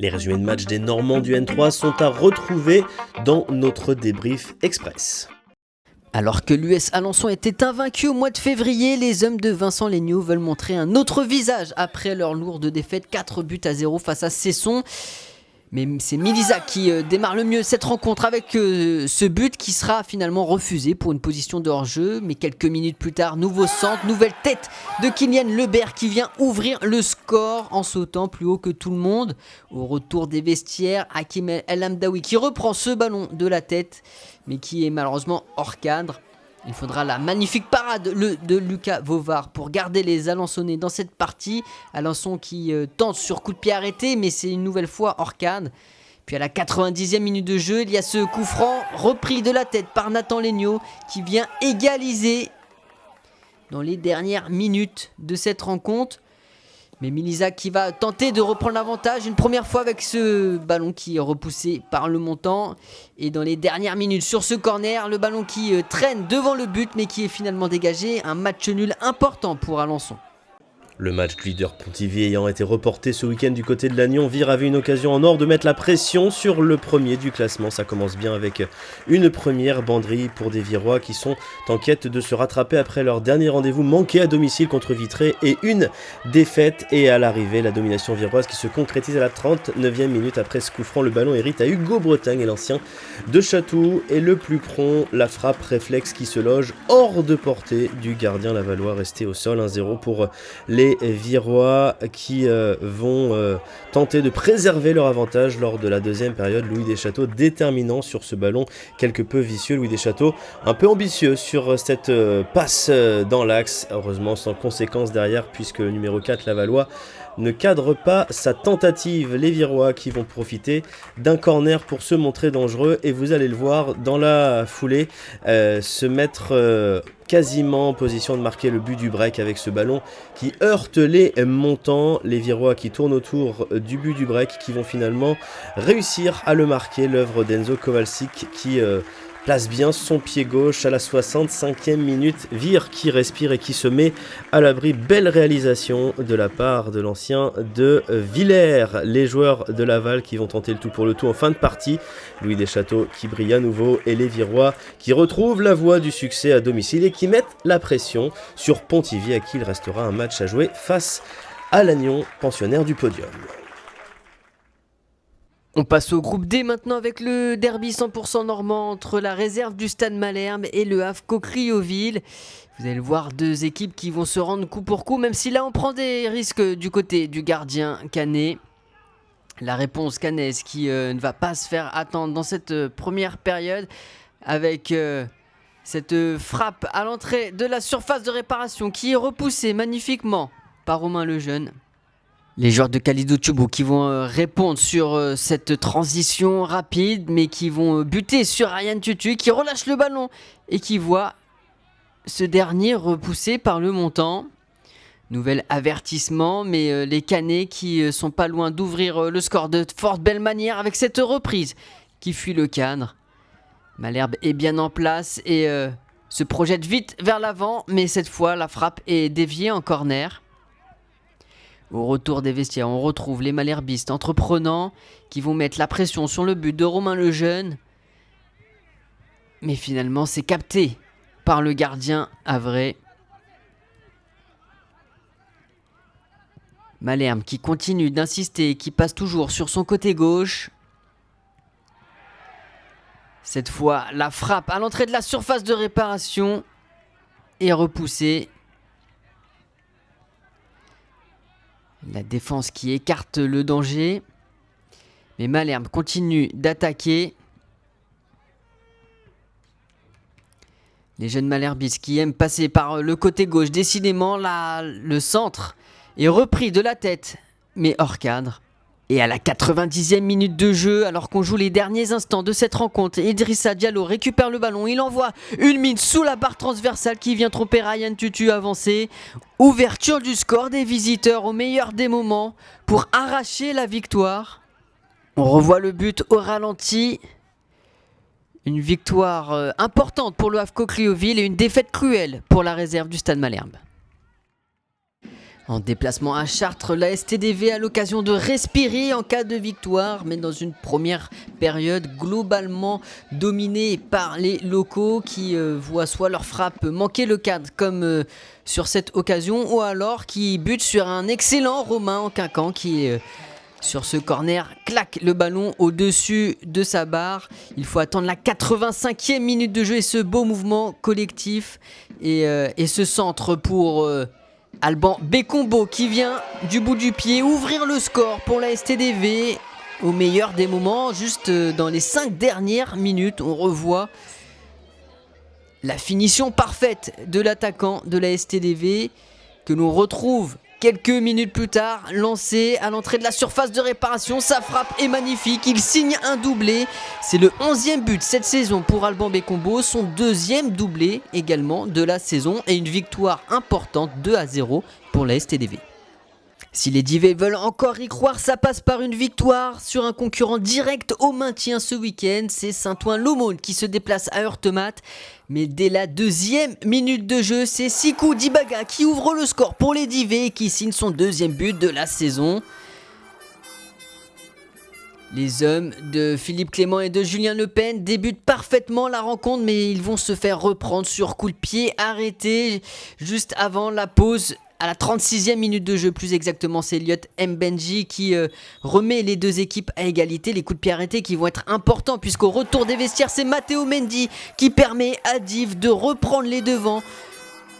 Les résumés de match des Normands du N3 sont à retrouver dans notre débrief express. Alors que l'US Alençon était invaincu au mois de février, les hommes de Vincent Legnaud veulent montrer un autre visage après leur lourde défaite 4-0 face à Cesson. Mais c'est Miliza qui démarre le mieux cette rencontre avec ce but qui sera finalement refusé pour une position de hors-jeu. Mais quelques minutes plus tard, nouveau centre, nouvelle tête de Kylian Lebert qui vient ouvrir le score en sautant plus haut que tout le monde. Au retour des vestiaires, Hakim El Hamdaoui qui reprend ce ballon de la tête mais qui est malheureusement hors cadre. Il faudra la magnifique parade de Lucas Vauvard pour garder les Alençonnais dans cette partie. Alençon qui tente sur coup de pied arrêté, mais c'est une nouvelle fois hors cadre. Puis à la 90e minute de jeu, il y a ce coup franc repris de la tête par Nathan Legnaud qui vient égaliser dans les dernières minutes de cette rencontre. Mais Miliza qui va tenter de reprendre l'avantage une première fois avec ce ballon qui est repoussé par le montant. Et dans les dernières minutes sur ce corner, le ballon qui traîne devant le but mais qui est finalement dégagé. Un match nul important pour Alençon. Le match du leader Pontivy ayant été reporté ce week-end du côté de Lannion, Vire avait une occasion en or de mettre la pression sur le premier du classement. Ça commence bien avec une première banderie pour des Virois qui sont en quête de se rattraper après leur dernier rendez-vous manqué à domicile contre Vitré et une défaite. Et à l'arrivée, la domination viroise qui se concrétise à la 39e minute après ce coup franc. Le ballon hérite à Hugo Bretagne et l'ancien de Château. Et le plus prompt, la frappe réflexe qui se loge hors de portée du gardien lavallois resté au sol. 1-0 pour les Virois qui vont tenter de préserver leur avantage lors de la deuxième période. Louis Deschâteaux déterminant sur ce ballon quelque peu vicieux. Louis Deschâteaux un peu ambitieux sur cette passe dans l'axe, heureusement sans conséquence derrière puisque le numéro 4 lavallois ne cadre pas sa tentative. Les Virois qui vont profiter d'un corner pour se montrer dangereux et vous allez le voir dans la foulée se mettre quasiment en position de marquer le but du break avec ce ballon qui heurte les montants. Les Virois qui tournent autour du but du break qui vont finalement réussir à le marquer. L'œuvre d'Enzo Kowalczyk qui place bien son pied gauche à la 65e minute. Vire qui respire et qui se met à l'abri. Belle réalisation de la part de l'ancien de Villers. Les joueurs de Laval qui vont tenter le tout pour le tout en fin de partie. Louis Deschâteaux qui brille à nouveau et les Virois qui retrouvent la voie du succès à domicile et qui mettent la pression sur Pontivy à qui il restera un match à jouer face à Lannion, pensionnaire du podium. On passe au groupe D maintenant avec le derby 100% normand entre la réserve du Stade Malherbe et le HAFCO Criotville. Vous allez le voir, deux équipes qui vont se rendre coup pour coup, même si là on prend des risques du côté du gardien Canet. La réponse canaise qui ne va pas se faire attendre dans cette première période avec cette frappe à l'entrée de la surface de réparation qui est repoussée magnifiquement par Romain Lejeune. Les joueurs de Kalidou Tchoubou qui vont répondre sur cette transition rapide mais qui vont buter sur Ryan Tutu qui relâche le ballon et qui voit ce dernier repoussé par le montant. Nouvel avertissement mais les Canets qui sont pas loin d'ouvrir le score de fort belle manière avec cette reprise qui fuit le cadre. Malherbe est bien en place et se projette vite vers l'avant mais cette fois la frappe est déviée en corner. Au retour des vestiaires, on retrouve les malherbistes entreprenants qui vont mettre la pression sur le but de Romain Lejeune. Mais finalement, c'est capté par le gardien Havrais. Malherbe qui continue d'insister, qui passe toujours sur son côté gauche. Cette fois, la frappe à l'entrée de la surface de réparation est repoussée. La défense qui écarte le danger. Mais Malherbe continue d'attaquer. Les jeunes Malherbistes qui aiment passer par le côté gauche. Décidément, là, le centre est repris de la tête, mais hors cadre. Et à la 90e minute de jeu, alors qu'on joue les derniers instants de cette rencontre, Idrissa Diallo récupère le ballon, il envoie une mine sous la barre transversale qui vient tromper Ryan Tutu avancé. Ouverture du score des visiteurs au meilleur des moments pour arracher la victoire. On revoit le but au ralenti. Une victoire importante pour le HAFCO Criotville et une défaite cruelle pour la réserve du Stade Malherbe. En déplacement à Chartres, la STDV a l'occasion de respirer en cas de victoire, mais dans une première période globalement dominée par les locaux qui voient soit leur frappe manquer le cadre comme sur cette occasion, ou alors qui butent sur un excellent Romain Enquincan qui sur ce corner claque le ballon au-dessus de sa barre. Il faut attendre la 85e minute de jeu et ce beau mouvement collectif et ce centre pour Alban Bécombo qui vient du bout du pied ouvrir le score pour la STDV au meilleur des moments. Juste dans les 5 dernières minutes, on revoit la finition parfaite de l'attaquant de la STDV que l'on retrouve quelques minutes plus tard, lancé à l'entrée de la surface de réparation. Sa frappe est magnifique, il signe un doublé. C'est le 11e but cette saison pour Alban Bécombo, son 2e doublé également de la saison et une victoire importante 2-0 pour la STDV. Si les Divets veulent encore y croire, ça passe par une victoire sur un concurrent direct au maintien ce week-end. C'est Saint-Ouen-l'Aumône qui se déplace à Heurtemat. Mais dès la 2e minute de jeu, c'est Sikou Dibaga qui ouvre le score pour les Divets et qui signe son 2e but de la saison. Les hommes de Philippe Clément et de Julien Le Pen débutent parfaitement la rencontre, mais ils vont se faire reprendre sur coup de pied arrêté juste avant la pause. À la 36e minute de jeu, plus exactement, c'est Elliot Mbenji qui remet les deux équipes à égalité. Les coups de pied arrêtés qui vont être importants puisqu'au retour des vestiaires, c'est Matteo Mendy qui permet à Div de reprendre les devants.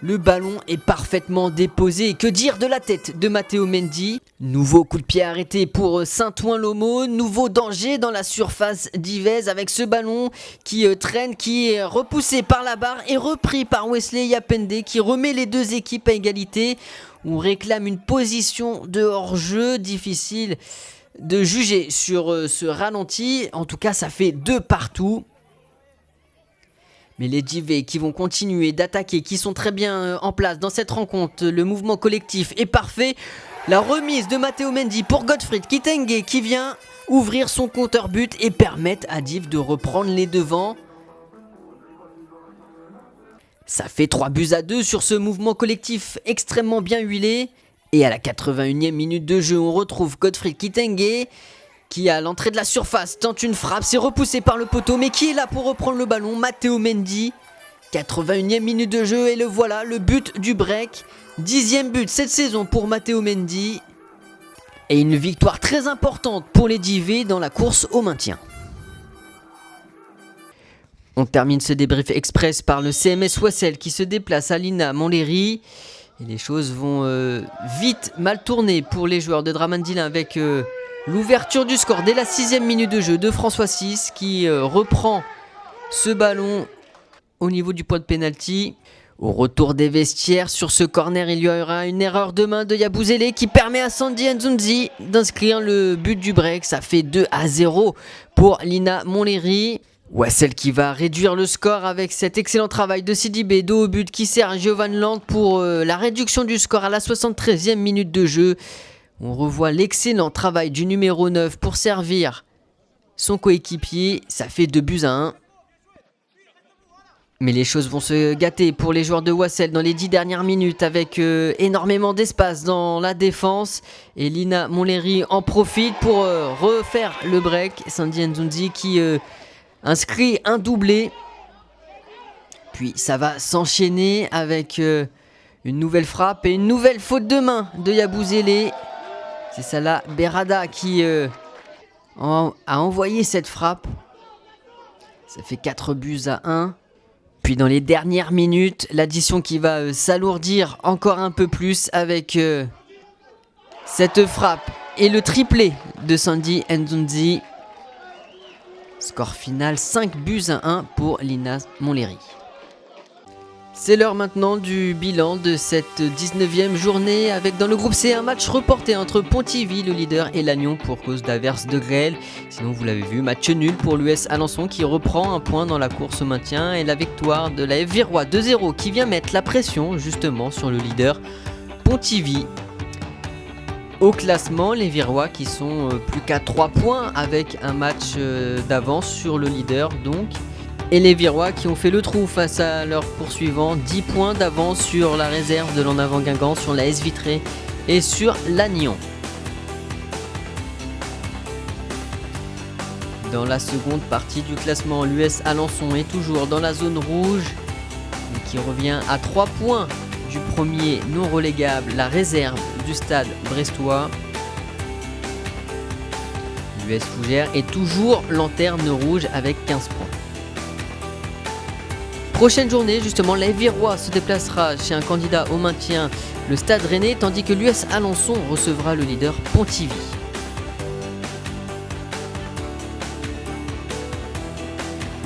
Le ballon est parfaitement déposé. Et que dire de la tête de Matteo Mendy? Nouveau coup de pied arrêté pour Saint-Ouen-l'Aumône. Nouveau danger dans la surface d'Yvez avec ce ballon qui traîne, qui est repoussé par la barre et repris par Wesley Yapende qui remet les deux équipes à égalité. On réclame une position de hors-jeu, difficile de juger sur ce ralenti. En tout cas, ça fait 2 partout. Mais les Divets qui vont continuer d'attaquer, qui sont très bien en place dans cette rencontre, le mouvement collectif est parfait. La remise de Matteo Mendy pour Gottfried Kitenge qui vient ouvrir son compteur but et permettre à Div de reprendre les devants. Ça fait 3-2 sur ce mouvement collectif extrêmement bien huilé. Et à la 81e minute de jeu, on retrouve Gottfried Kitenge qui à l'entrée de la surface tente une frappe, c'est repoussé par le poteau, mais qui est là pour reprendre le ballon? Matteo Mendy. 81e minute de jeu et le voilà, le but du break. 10e but cette saison pour Matteo Mendy. Et une victoire très importante pour les Divets dans la course au maintien. On termine ce débrief express par le CMS Wassel qui se déplace à l'INA Montlhéry. Et les choses vont vite mal tourner pour les joueurs de Dramandine avec l'ouverture du score dès la 6e minute de jeu de François 6 qui reprend ce ballon au niveau du point de pénalty. Au retour des vestiaires, sur ce corner, il y aura une erreur de main de Yabouzélé qui permet à Sandy Nzunzi d'inscrire le but du break. Ça fait 2-0 pour l'INA Montlhéry. Wassel qui va réduire le score avec cet excellent travail de Sidibé dos au but qui sert à Giovan Land pour la réduction du score à la 73e minute de jeu. On revoit l'excellent travail du numéro 9 pour servir son coéquipier. Ça fait 2-1. Mais les choses vont se gâter pour les joueurs de Wassel dans les 10 dernières minutes avec énormément d'espace dans la défense. Et l'INA Montlhéry en profite pour refaire le break. Sandy Nzunzi qui inscrit un doublé. Puis ça va s'enchaîner avec une nouvelle frappe et une nouvelle faute de main de Yabouzélé. C'est Salah Berrada qui a envoyé cette frappe. Ça fait 4-1. Puis dans les dernières minutes, l'addition qui va s'alourdir encore un peu plus avec cette frappe et le triplé de Sandy Nzunzi. Score final 5-1 pour l'INA Montlhéry. C'est l'heure maintenant du bilan de cette 19e journée avec dans le groupe C un match reporté entre Pontivy, le leader, et Lannion pour cause d'averses de grêle. Sinon vous l'avez vu, match nul pour l'US Alençon qui reprend un point dans la course au maintien et la victoire de la F Virois 2-0 qui vient mettre la pression justement sur le leader Pontivy. Au classement, les Virois qui sont plus qu'à 3 points avec un match d'avance sur le leader donc. Et les Virois qui ont fait le trou face à leurs poursuivants, 10 points d'avance sur la réserve de l'en avant Guingamp, sur la S Vitré et sur Lannion. Dans la seconde partie du classement, l'US Alençon est toujours dans la zone rouge, mais qui revient à 3 points du premier non relégable, la réserve du Stade brestois. L'US Fougères est toujours lanterne rouge avec 15 points. Prochaine journée, justement, les Virois se déplacera chez un candidat au maintien, le Stade Rennais, tandis que l'US Alençon recevra le leader Pontivy.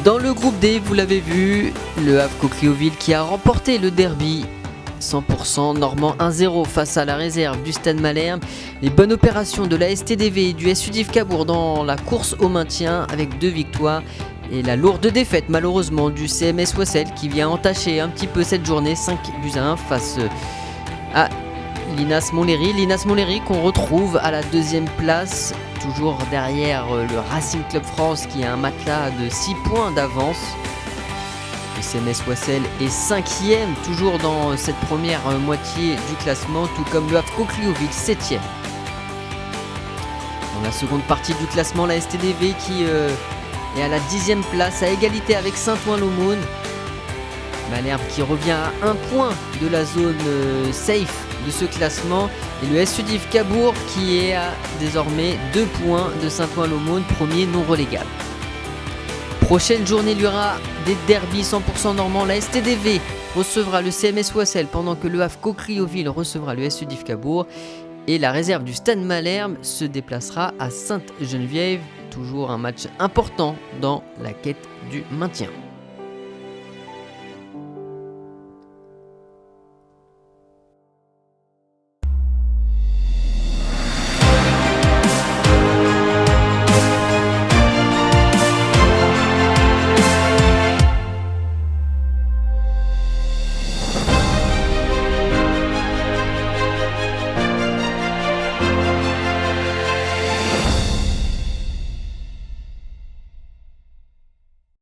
Dans le groupe D, vous l'avez vu, le Havre Criouville qui a remporté le derby 100% normand 1-0 face à la réserve du Stade Malherbe. Les bonnes opérations de la STDV et du SUDIF Cabourg dans la course au maintien avec 2 victoires. Et la lourde défaite malheureusement du CMS Wassel qui vient entacher un petit peu cette journée 5-1 face à Linas Montlhéry. Linas Montlhéry qu'on retrouve à la 2e place, toujours derrière le Racing Club France qui a un matelas de 6 points d'avance. Le CMS Wassel est 5e, toujours dans cette première moitié du classement, tout comme le Havre Criouville 7e. Dans la seconde partie du classement, la STDV qui est à la 10e place, à égalité avec Saint-Ouen-l'Aumône. Malherbe qui revient à 1 point de la zone safe de ce classement. Et le SUDIF Cabourg qui est à désormais 2 points de Saint-Ouen-l'Aumône, premier non relégable. Prochaine journée, il y aura des derbies 100% normands. La STDV recevra le CMS Wassel pendant que le Havre Criouville recevra le SUDIF Cabourg. Et la réserve du Stade Malherbe se déplacera à Sainte-Geneviève. Toujours un match important dans la quête du maintien.